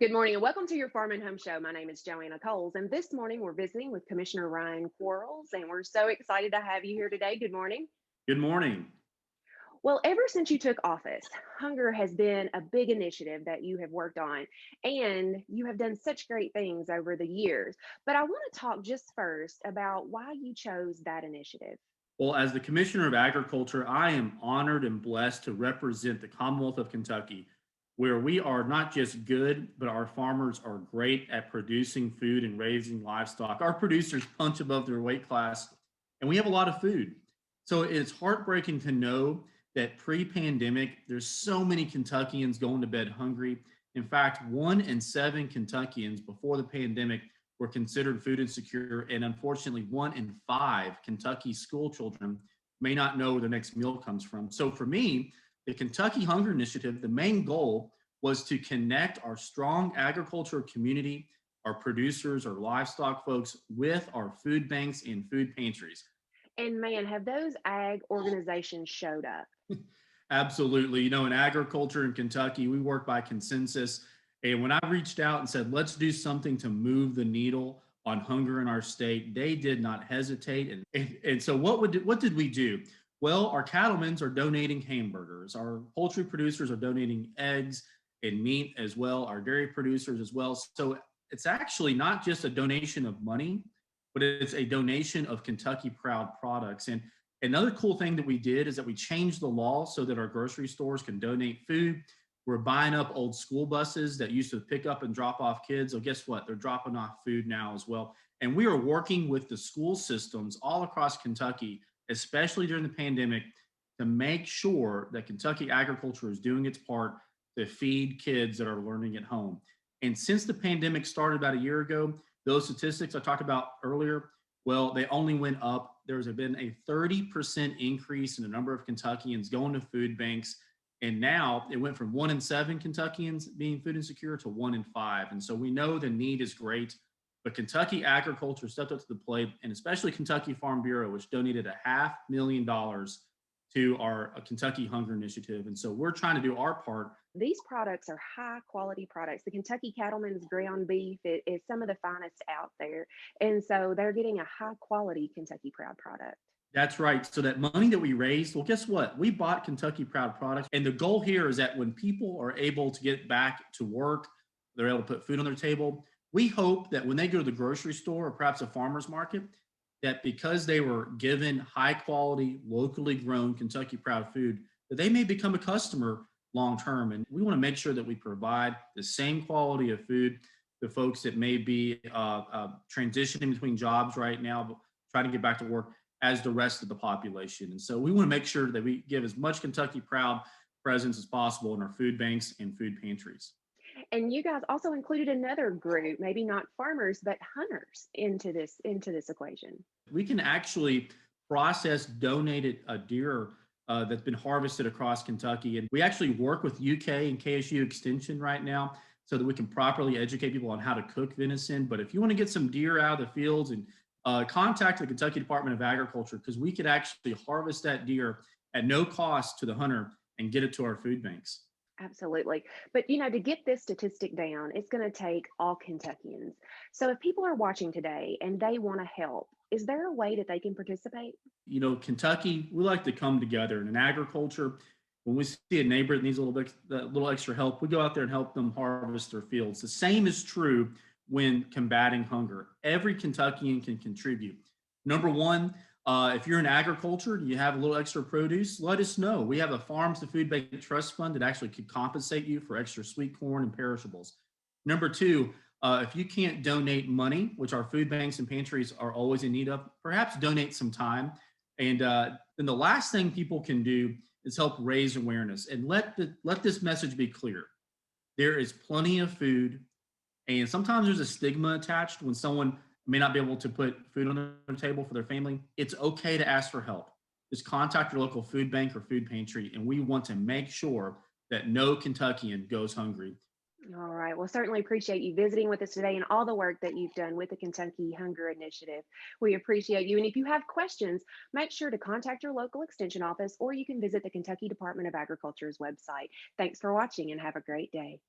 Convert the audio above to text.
Good morning and welcome to your Farm and Home Show. My name is Joanna Coles, and this morning we're visiting with Commissioner Ryan Quarles, and we're so excited to have you here today. Good morning. Good morning. Well, ever since you took office, hunger has been a big initiative that you have worked on, and you have done such great things over the years. But I want to talk just first about why you chose that initiative. Well, as the Commissioner of Agriculture, I am honored and blessed to represent the Commonwealth of Kentucky, where we are not just good, but our farmers are great at producing food and raising livestock. Our producers punch above their weight class, and we have a lot of food. So it's heartbreaking to know that pre-pandemic, there's so many Kentuckians going to bed hungry. In fact, 1 in 7 Kentuckians before the pandemic were considered food insecure, and unfortunately, 1 in 5 Kentucky school children may not know where their next meal comes from. So for me, the Kentucky Hunger Initiative, the main goal was to connect our strong agriculture community, our producers, our livestock folks, with our food banks and food pantries. And man, have those ag organizations showed up. Absolutely. In agriculture in Kentucky, we work by consensus. And when I reached out and said, let's do something to move the needle on hunger in our state, they did not hesitate. And so what did we do? Well, our cattlemen are donating hamburgers. Our poultry producers are donating eggs and meat as well. Our dairy producers as well. So it's actually not just a donation of money, but it's a donation of Kentucky Proud products. And another cool thing that we did is that we changed the law so that our grocery stores can donate food. We're buying up old school buses that used to pick up and drop off kids. So guess what? They're dropping off food now as well. And we are working with the school systems all across Kentucky, especially during the pandemic, to make sure that Kentucky agriculture is doing its part to feed kids that are learning at home. And since the pandemic started about a year ago, those statistics I talked about earlier, well, they only went up. There's been a 30% increase in the number of Kentuckians going to food banks. And now it went from 1 in 7 Kentuckians being food insecure to 1 in 5. And so we know the need is great, but Kentucky agriculture stepped up to the plate, and especially Kentucky Farm Bureau, which donated $500,000 to our Kentucky Hunger Initiative. And so we're trying to do our part. These products are high quality products. The Kentucky Cattleman's ground beef is some of the finest out there. And so they're getting a high quality Kentucky Proud product. That's right. So that money that we raised, well, guess what? We bought Kentucky Proud products. And the goal here is that when people are able to get back to work, they're able to put food on their table. We hope that when they go to the grocery store or perhaps a farmer's market, that because they were given high quality, locally grown Kentucky Proud food, that they may become a customer long term. And we want to make sure that we provide the same quality of food to folks that may be transitioning between jobs right now, but trying to get back to work as the rest of the population. And so we want to make sure that we give as much Kentucky Proud presence as possible in our food banks and food pantries. And you guys also included another group, maybe not farmers, but hunters into this equation. We can actually process donated deer that's been harvested across Kentucky. And we actually work with UK and KSU Extension right now so that we can properly educate people on how to cook venison. But if you want to get some deer out of the fields, and contact the Kentucky Department of Agriculture, because we could actually harvest that deer at no cost to the hunter and get it to our food banks. Absolutely. But to get this statistic down, it's going to take all Kentuckians. So if people are watching today and they want to help, is there a way that they can participate? Kentucky, we like to come together. And in agriculture, when we see a neighbor that needs a little extra help, we go out there and help them harvest their fields. The same is true when combating hunger. Every Kentuckian can contribute. Number one, if you're in agriculture and you have a little extra produce, let us know. We have a Farms to Food Bank Trust Fund that actually could compensate you for extra sweet corn and perishables. Number two, if you can't donate money, which our food banks and pantries are always in need of, perhaps donate some time. And then the last thing people can do is help raise awareness and let this message be clear. There is plenty of food, and sometimes there's a stigma attached when someone may not be able to put food on their table for their family. It's okay to ask for help. Just contact your local food bank or food pantry, and we want to make sure that no Kentuckian goes hungry. All right. Well, certainly appreciate you visiting with us today and all the work that you've done with the Kentucky Hunger Initiative. We appreciate you. And if you have questions, make sure to contact your local extension office, or you can visit the Kentucky Department of Agriculture's website. Thanks for watching and have a great day.